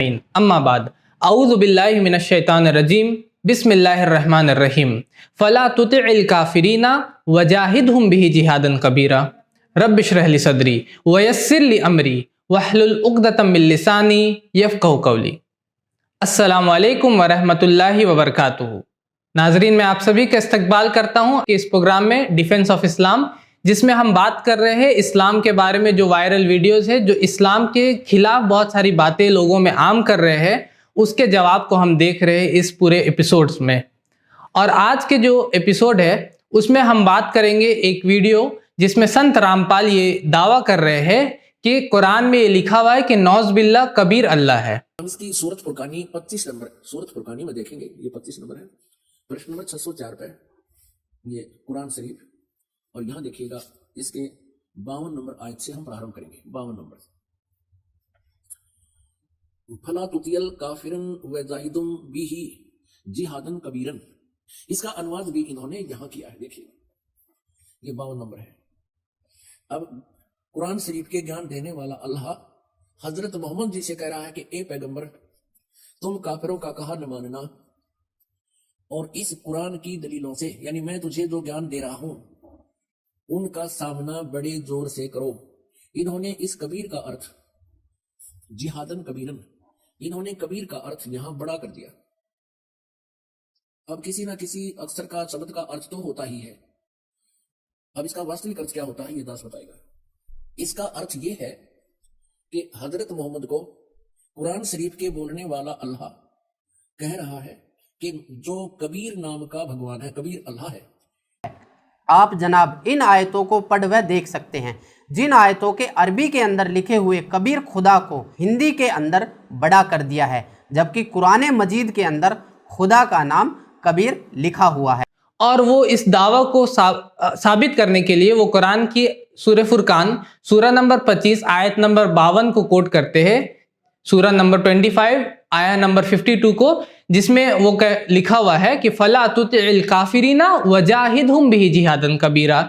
अम्माबाद औज़ु बिल्लाहि मिनश शैतानिर रजीम बिस्मिल्लाहिर रहमानिर रहीम फला तुतिइल काफिरीना वजाहिदहुम बिही जिहादन कबीरा रब्बि इश्रह ली सदरी वयस्सिर ली अमरी वहलुल उक़दतम मिन लिसानी यफ़क़हू क़ौली। अस्सलामु अलैकुम वरहमतुल्लाहि वबरकातुहू। नाज़रीन, मैं आप सभी का इस्तकबाल करता हूँ कि इस प्रोग्राम में डिफेंस ऑफ इस्लाम, जिसमें हम बात कर रहे हैं इस्लाम के बारे में, जो वायरल वीडियोस है जो इस्लाम के खिलाफ बहुत सारी बातें लोगों में आम कर रहे हैं, उसके जवाब को हम देख रहे हैं इस पूरे एपिसोड्स में। और आज के जो एपिसोड है उसमें हम बात करेंगे एक वीडियो जिसमें संत रामपाल ये दावा कर रहे हैं कि कुरान में ये लिखा हुआ है कि नौज़ बिल्लाह कबीर अल्लाह है। इसकी सूरत फुरकानी 25 नंबर, सूरत फुरकानी में देखेंगे, ये 25 नंबर है, प्रश्न नंबर 604 पे ये कुरान शरीफ, और यहाँ देखिएगा इसके 52 नंबर आयत से हम प्रारंभ करेंगे। 52 नंबर, फला तुतियल काफिरन व जाहिदुम बिही जिहादन कबीरन। इसका अनुवाद भी इन्होंने यहाँ किया है। देखिए ये 52 नंबर है। अब कुरान शरीफ के ज्ञान देने वाला अल्लाह हजरत मोहम्मद जी से कह रहा है कि ए पैगंबर, तुम काफिरों का कहा न मानना, और इस कुरान की दलीलों से, यानी मैं तुझे जो ज्ञान दे रहा हूं उनका सामना बड़े जोर से करो। इन्होंने इस कबीर का अर्थ जिहादन कबीरन, इन्होंने कबीर का अर्थ यहां बड़ा कर दिया। अब किसी ना किसी अक्सर का शब्द का अर्थ तो होता ही है। अब इसका वास्तविक अर्थ क्या होता है ये दास बताएगा। इसका अर्थ ये है कि हजरत मोहम्मद को कुरान शरीफ के बोलने वाला अल्लाह कह रहा है कि जो कबीर नाम का भगवान है, कबीर अल्लाह है। आप जनाब इन आयतों को पढ़ व देख सकते हैं, जिन आयतों के अरबी के अंदर लिखे हुए कबीर खुदा को हिंदी के अंदर बड़ा कर दिया है, जबकि कुरान मजीद के अंदर खुदा का नाम कबीर लिखा हुआ है। और वो इस दावा को साबित करने के लिए वो कुरान की सूरह फुरकान सूरह नंबर 25 आयत नंबर 52 को कोट करते हैं, सूरह नंबर 25 आया नंबर 52 को, जिसमें वो लिखा हुआ है कि फला तुतिइल काफिरीना वजाहिदहुम बिही जिहादन कबीरा,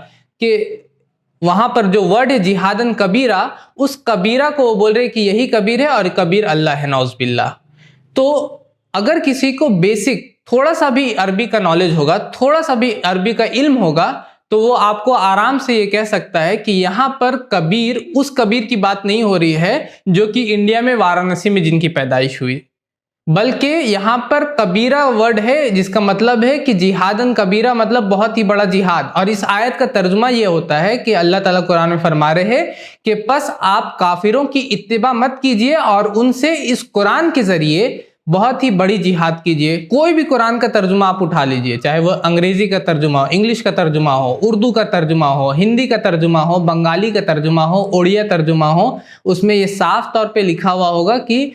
कि वहां पर जो वर्ड है जिहादन कबीरा, उस कबीरा को वो बोल रहे कि यही कबीर है और कबीर अल्लाह है, नौज़ बिल्लाह। तो अगर किसी को बेसिक थोड़ा सा भी अरबी का नॉलेज होगा, थोड़ा सा भी अरबी का इल्म होगा, तो वो आपको आराम से ये कह सकता है कि यहाँ पर कबीर उस कबीर की बात नहीं हो रही है जो कि इंडिया में वाराणसी में जिनकी पैदाइश हुई, बल्कि यहाँ पर कबीरा वर्ड है जिसका मतलब है कि जिहादन कबीरा, मतलब बहुत ही बड़ा जिहाद। और इस आयत का तर्जुमा ये होता है कि अल्लाह ताला कुरान में फरमा रहे हैं कि बस आप काफिरों की इत्तिबा मत कीजिए और उनसे इस कुरान के जरिए बहुत ही बड़ी जिहाद कीजिए। कोई भी कुरान का तर्जुमा आप उठा लीजिए, चाहे वो अंग्रेजी का तर्जुमा हो, इंग्लिश का तर्जुमा हो, उर्दू का तर्जुमा हो, हिंदी का तर्जुमा हो, बंगाली का तर्जुमा हो, ओडिया तर्जुमा हो, उसमें ये साफ तौर पे लिखा हुआ होगा कि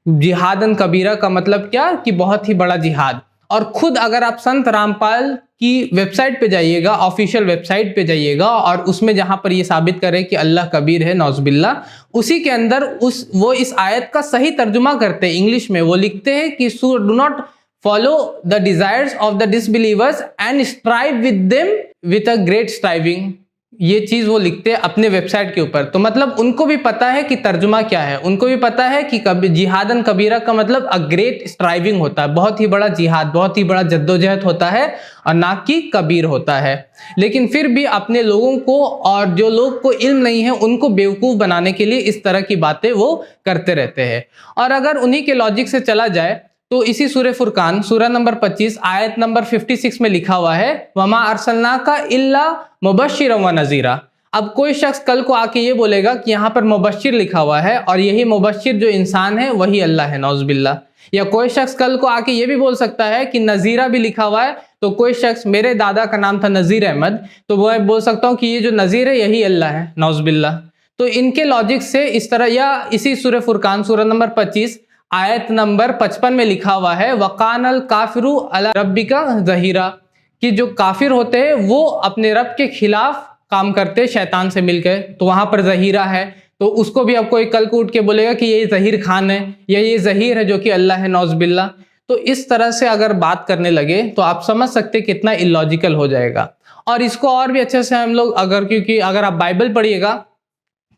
जिहादन कबीरा का मतलब क्या, कि बहुत ही बड़ा जिहाद। और खुद अगर आप संत रामपाल की वेबसाइट पे जाइएगा, ऑफिशियल वेबसाइट पे जाइएगा, और उसमें जहां पर ये साबित करे कि अल्लाह कबीर है, नौज़ बिल्लाह, उसी के अंदर वो इस आयत का सही तर्जुमा करते हैं इंग्लिश में। वो लिखते हैं कि so do not follow the desires of the disbelievers and strive with them with a great striving. ये चीज वो लिखते हैं अपने वेबसाइट के ऊपर। तो मतलब उनको भी पता है कि तर्जुमा क्या है, उनको भी पता है कि जिहादन कबीरा का मतलब अ ग्रेट स्ट्राइविंग होता है, बहुत ही बड़ा जिहाद, बहुत ही बड़ा जद्दोजहद होता है, और ना कि कबीर होता है। लेकिन फिर भी अपने लोगों को और जो लोग को इल्म नहीं है उनको बेवकूफ़ बनाने के लिए इस तरह की बातें वो करते रहते हैं। और अगर उन्हीं के लॉजिक से चला जाए तो इसी सूरह फुरकान सूरह नंबर 25 आयत नंबर 56 में लिखा हुआ है वमा अरसलनाका इल्ला मुबश्शिरन व नज़ीरा। अब कोई शख्स कल को आके ये बोलेगा कि यहाँ पर मुबश्शिर लिखा हुआ है और यही मुबश्शिर जो इंसान है वही अल्लाह है, नौज़ बिल्लाह। या कोई शख्स कल को आके ये भी बोल सकता है कि नज़ीरा भी लिखा हुआ है, तो कोई शख्स, मेरे दादा का नाम था नज़ीर अहमद, तो वो बोल सकता हूँ कि ये जो नज़ीर है यही अल्लाह है, नौज़ बिल्लाह। तो इनके लॉजिक से इस तरह, या इसी सूरह फुरकान सूरह नंबर 25 आयत नंबर 55 में लिखा हुआ है वकानल काफिरु अला रब्बिका ज़हीरा, कि जो काफिर होते हैं वो अपने रब के खिलाफ काम करते हैं शैतान से मिलकर, तो वहां पर ज़हीरा है। तो उसको भी अब कोई कल को उठ के बोलेगा कि ये ज़हीर खान है या ये ज़हीर है जो कि अल्लाह है, नौज़ बिल्लाह। तो इस तरह से अगर बात करने लगे तो आप समझ सकते कितना इलॉजिकल हो जाएगा। और इसको और भी अच्छे से हम लोग क्योंकि अगर आप बाइबल पढ़िएगा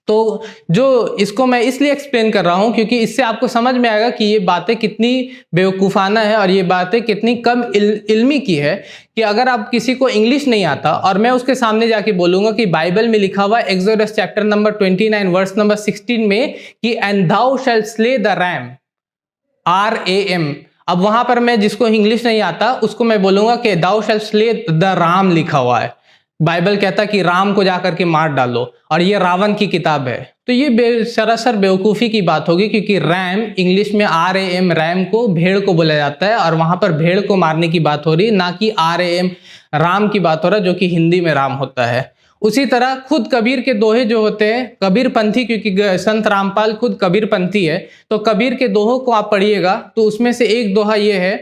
तो जो इसको मैं इसलिए एक्सप्लेन कर रहा हूं क्योंकि इससे आपको समझ में आएगा कि ये बातें कितनी बेवकूफ़ाना है और ये बातें कितनी कम इल्मी की है कि अगर आप किसी को इंग्लिश नहीं आता और मैं उसके सामने जाके बोलूंगा कि बाइबल में लिखा हुआ Exodus chapter number 29 verse number 16 में कि and thou shalt slay the ram, RAM, अब वहां पर मैं जिसको इंग्लिश नहीं आता उसको मैं बोलूंगा कि दाउ शैल स्ले द राम लिखा हुआ है, बाइबल कहता कि राम को जाकर के मार डालो और ये रावण की किताब है। तो ये सरासर बेवकूफ़ी की बात होगी क्योंकि रैम इंग्लिश में RAM, रैम को भेड़ को बोला जाता है और वहां पर भेड़ को मारने की बात हो रही है, ना कि RAM राम की बात हो रहा है जो कि हिंदी में राम होता है। उसी तरह खुद कबीर के दोहे जो होते हैं, कबीर पंथी, क्योंकि संत रामपाल खुद कबीर पंथी है, तो कबीर के दोहों को आप पढ़िएगा तो उसमें से एक दोहा ये है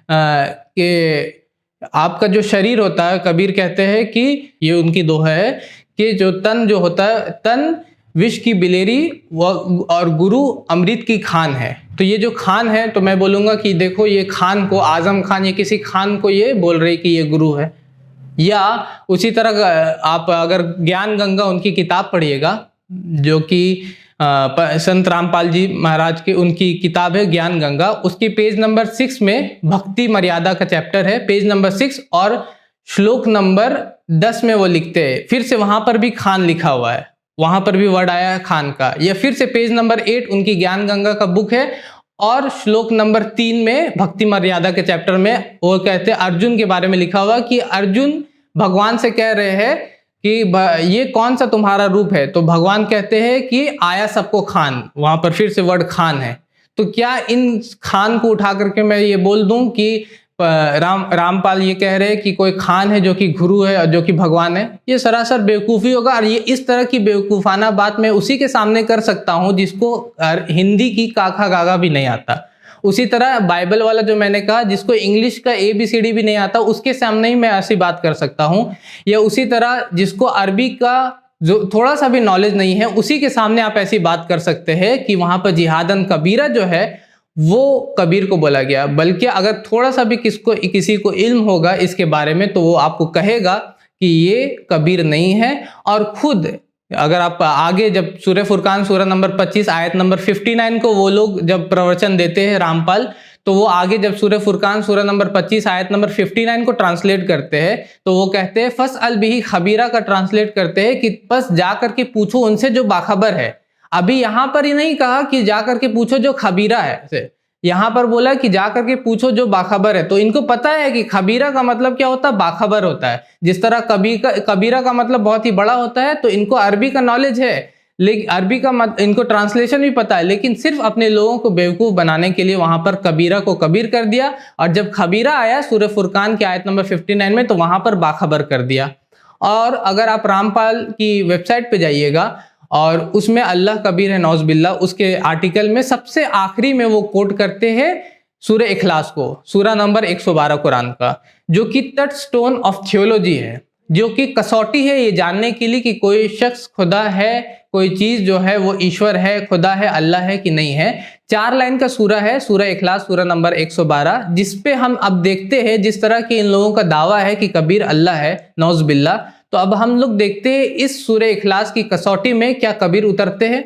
कि आपका जो शरीर होता है, कबीर कहते हैं कि ये उनकी दोहा है कि जो तन जो होता है, तन विष की बिलेरी और गुरु अमृत की खान है। तो ये जो खान है तो मैं बोलूँगा कि देखो ये खान को, आजम खान या किसी खान को ये बोल रहे कि ये गुरु है। या उसी तरह आप अगर ज्ञान गंगा उनकी किताब पढ़िएगा जो कि संत रामपाल जी महाराज की उनकी किताब है ज्ञान गंगा, उसकी पेज नंबर 6 में भक्ति मर्यादा का चैप्टर है, पेज नंबर 6 और श्लोक नंबर 10 में वो लिखते हैं, फिर से वहां पर भी खान लिखा हुआ है, वहां पर भी वर्ड आया है खान का। या फिर से पेज नंबर 8 उनकी ज्ञान गंगा का बुक है और श्लोक नंबर 3 में भक्ति मर्यादा के चैप्टर में वो कहते हैं अर्जुन के बारे में लिखा हुआ कि अर्जुन भगवान से कह रहे हैं कि ये कौन सा तुम्हारा रूप है, तो भगवान कहते हैं कि आया सबको खान, वहां पर फिर से वर्ड खान है। तो क्या इन खान को उठा करके मैं ये बोल दूं कि रामपाल ये कह रहे हैं कि कोई खान है जो कि गुरु है और जो कि भगवान है? ये सरासर बेवकूफ़ी होगा। और ये इस तरह की बेवकूफ़ाना बात मैं उसी के सामने कर सकता हूं जिसको हिंदी की काखा गागा भी नहीं आता। उसी तरह बाइबल वाला जो मैंने कहा जिसको इंग्लिश का ABCD भी नहीं आता, उसके सामने ही मैं ऐसी बात कर सकता हूं। या उसी तरह जिसको अरबी का जो थोड़ा सा भी नॉलेज नहीं है उसी के सामने आप ऐसी बात कर सकते हैं कि वहां पर जिहादन कबीरा जो है वो कबीर को बोला गया। बल्कि अगर थोड़ा सा भी किसी को इल्म होगा इसके बारे में तो वो आपको कहेगा कि ये कबीर नहीं है। और खुद अगर आप आगे जब सूरह फुरकान सूरह नंबर 25 आयत नंबर 59 को वो लोग जब प्रवचन देते हैं रामपाल, तो वो आगे जब सूरह फुरकान सूरह नंबर 25 आयत नंबर 59 को ट्रांसलेट करते हैं तो वो कहते हैं फस अल बिही खबीरा का ट्रांसलेट करते हैं कि बस जा करके पूछो उनसे जो बाखबर है। अभी यहाँ पर ही नहीं कहा कि जा करके पूछो जो खबीरा है, यहाँ पर बोला कि जा करके पूछो जो बाखबर है। तो इनको पता है कि खबीरा का मतलब क्या होता है, बाखबर होता है। जिस तरह कबीरा का मतलब बहुत ही बड़ा होता है, तो इनको अरबी का नॉलेज है, लेकिन अरबी का इनको ट्रांसलेशन भी पता है, लेकिन सिर्फ अपने लोगों को बेवकूफ़ बनाने के लिए वहां पर कबीरा को कबीर कर दिया। और जब खबीरा आया सूरह फुरकान की आयत नंबर 59 में तो वहां पर बाखबर कर दिया। और अगर आप रामपाल की वेबसाइट पे जाइएगा और उसमें अल्लाह कबीर है नौज बिल्ला, उसके आर्टिकल में सबसे आखिरी में वो कोट करते हैं सूरह इखलास को, सूरह नंबर 112 कुरान का, जो कि टचस्टोन ऑफ थियोलॉजी है, जो कि कसौटी है ये जानने के लिए कि कोई शख्स खुदा है, कोई चीज जो है वो ईश्वर है, खुदा है, अल्लाह है कि नहीं है। 4 लाइन का सूरह है, सूरह इखलास सूरह नंबर 112, जिसपे हम अब देखते हैं जिस तरह की इन लोगों का दावा है कि कबीर अल्लाह है नौज बिल्ला। तो अब हम लोग देखते हैं इस सूरह इखलास की कसौटी में क्या कबीर उतरते हैं।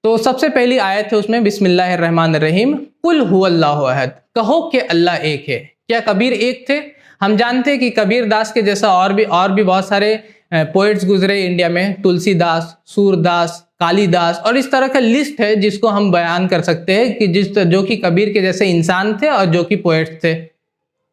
तो सबसे पहली आयत है उसमें बिस्मिल्लाहिर्रहमानिर्रहीम, कुल हुवल्लाहु अहद, कहो कि अल्लाह एक है। क्या कबीर एक थे? हम जानते हैं कि कबीर दास के जैसा और भी बहुत सारे पोएट्स गुजरे इंडिया में, तुलसीदास, सूरदास, कालिदास, और इस तरह का लिस्ट है जिसको हम बयान कर सकते हैं कि जो कि कबीर के जैसे इंसान थे और जो कि पोएट्स थे।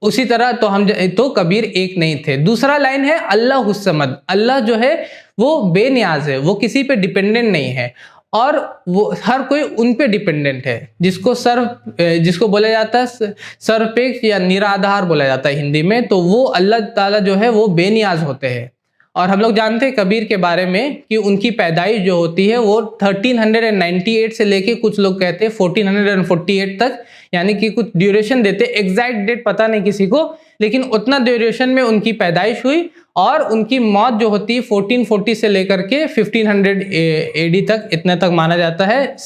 उसी तरह तो कबीर एक नहीं थे। दूसरा लाइन है अल्लाह समद, अल्लाह जो है वो बेनियाज है, वो किसी पे डिपेंडेंट नहीं है और वो हर कोई उन पे डिपेंडेंट है, जिसको बोला जाता है सर्वपेक्ष या निराधार बोला जाता है हिंदी में। तो वो अल्लाह ताला जो है वो बेनियाज होते हैं। और हम लोग जानते हैं कबीर के बारे में कि उनकी पैदाइश जो होती है वो 1398 से लेके कुछ लोग कहते हैं 1448 तक, यानी कि कुछ ड्यूरेशन देते, एग्जैक्ट डेट पता नहीं किसी को, लेकिन उतना ड्यूरेशन में उनकी पैदाइश हुई और उनकी मौत जो होती है 1440 से लेकर के 1500 AD तक, इतने तक माना जाता है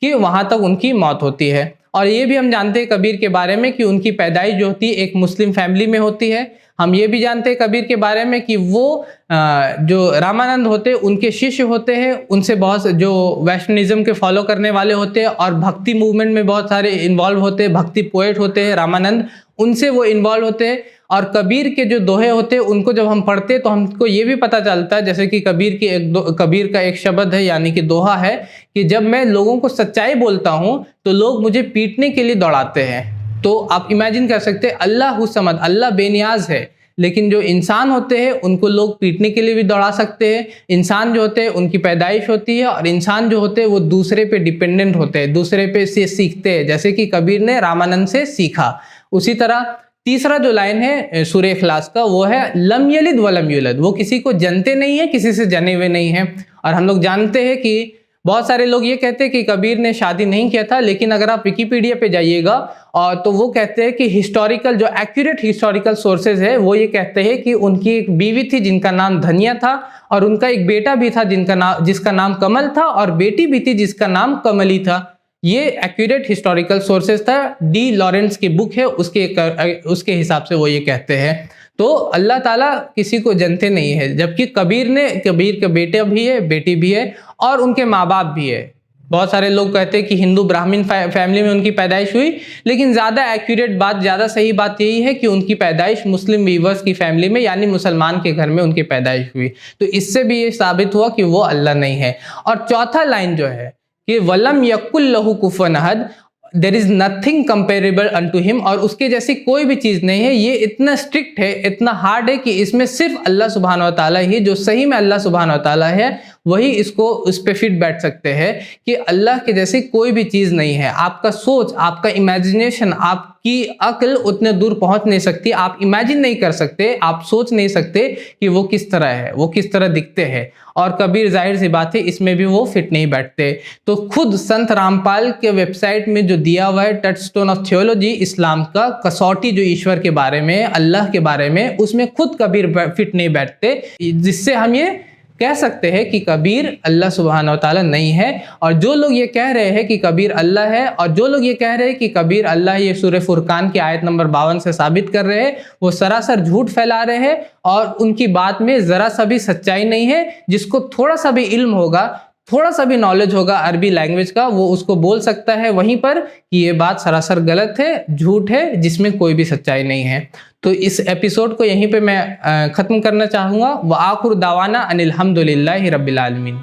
कि वहां तक उनकी मौत होती है। और ये भी हम जानते हैं कबीर के बारे में कि उनकी पैदाइश जो होती है एक मुस्लिम फैमिली में होती है। हम ये भी जानते हैं कबीर के बारे में कि वो जो रामानंद होते हैं उनके शिष्य होते हैं, उनसे बहुत जो वैष्णविज्म के फॉलो करने वाले होते हैं और भक्ति मूवमेंट में बहुत सारे इन्वॉल्व होते हैं, भक्ति पोएट होते हैं रामानंद, उनसे वो इन्वॉल्व होते हैं। और कबीर के जो दोहे होते हैं उनको जब हम पढ़ते हैं तो हमको ये भी पता चलता है, जैसे कि कबीर का एक शब्द है यानी कि दोहा है कि जब मैं लोगों को सच्चाई बोलता हूँ तो लोग मुझे पीटने के लिए दौड़ाते हैं। तो आप इमेजिन कर सकते हैं अल्लाह समद, अल्लाह बेनियाज है, लेकिन जो इंसान होते हैं उनको लोग पीटने के लिए भी दौड़ा सकते हैं। इंसान जो होते हैं उनकी पैदाइश होती है और इंसान जो होते हैं वो दूसरे पे डिपेंडेंट होते हैं, दूसरे पे से सीखते हैं, जैसे कि कबीर ने रामानंद से सीखा। उसी तरह तीसरा जो लाइन है सूरह इखलास का वो है लम यलिद वलम यूलद, वो किसी को जनते नहीं है, किसी से जने हुए नहीं है। और हम लोग जानते हैं कि बहुत सारे लोग ये कहते हैं कि कबीर ने शादी नहीं किया था, लेकिन अगर आप विकिपीडिया पे जाइएगा और तो वो कहते हैं कि हिस्टोरिकल जो एक्यूरेट हिस्टोरिकल सोर्सेज है वो ये कहते हैं कि उनकी एक बीवी थी जिनका नाम धनिया था और उनका एक बेटा भी था जिसका नाम कमल था और बेटी भी थी जिसका नाम कमली था। ये एक्यूरेट हिस्टोरिकल सोर्सेज था, डी लॉरेंस की बुक है, उसके हिसाब से वो ये कहते हैं। तो अल्लाह ताला किसी को जनते नहीं है, जबकि कबीर के बेटे भी है, बेटी भी है और उनके माँ बाप भी है। बहुत सारे लोग कहते हैं कि हिंदू ब्राह्मण फैमिली में उनकी पैदाइश हुई, लेकिन ज़्यादा एक्यूरेट बात, ज़्यादा सही बात यही है कि उनकी पैदाइश मुस्लिम वीवर्स की फैमिली में यानी मुसलमान के घर में उनकी पैदाइश हुई। तो इससे भी ये साबित हुआ कि वो अल्लाह नहीं है। और चौथा लाइन जो है कि वलम यकुल लहू कुफुवन अहद, there is nothing comparable unto him, और उसके जैसी कोई भी चीज नहीं है। ये इतना स्ट्रिक्ट है, इतना हार्ड है कि इसमें सिर्फ अल्लाह सुब्हानहू व तआला ही, जो सही में अल्लाह सुब्हानहू व तआला है, वही इसको उस पर फिट बैठ सकते हैं कि अल्लाह के जैसी कोई भी चीज नहीं है। आपका सोच, आपका इमेजिनेशन, आपकी अक्ल उतने दूर पहुंच नहीं सकती। आप इमेजिन नहीं कर सकते, आप सोच नहीं सकते कि वो किस तरह है, वो किस तरह दिखते हैं। और कबीर जाहिर सी बात है इसमें भी वो फिट नहीं बैठते। तो खुद संत रामपाल के वेबसाइट में जो दिया हुआ है टचस्टोन ऑफ थियोलॉजी, इस्लाम का कसौटी जो ईश्वर के बारे में, अल्लाह के बारे में, उसमें खुद कबीर फिट नहीं बैठते, जिससे हम ये कह सकते हैं कि कबीर अल्लाह सुब्हानहू व तआला नहीं है। और जो लोग ये कह रहे हैं कि कबीर अल्लाह है और जो लोग ये कह रहे हैं कि कबीर अल्लाह, ये सूरह फुरकान की आयत नंबर 52 से साबित कर रहे हैं, वो सरासर झूठ फैला रहे हैं और उनकी बात में ज़रा सा भी सच्चाई नहीं है। जिसको थोड़ा सा भी इल्म होगा, थोड़ा सा भी नॉलेज होगा अरबी लैंग्वेज का, वो उसको बोल सकता है वहीं पर कि ये बात सरासर गलत है, झूठ है, जिसमें कोई भी सच्चाई नहीं है। तो इस एपिसोड को यहीं पे मैं ख़त्म करना चाहूँगा। व आखिर दावाना अनिल हम्दुलिल्लाहि रब्बिल आलमीन।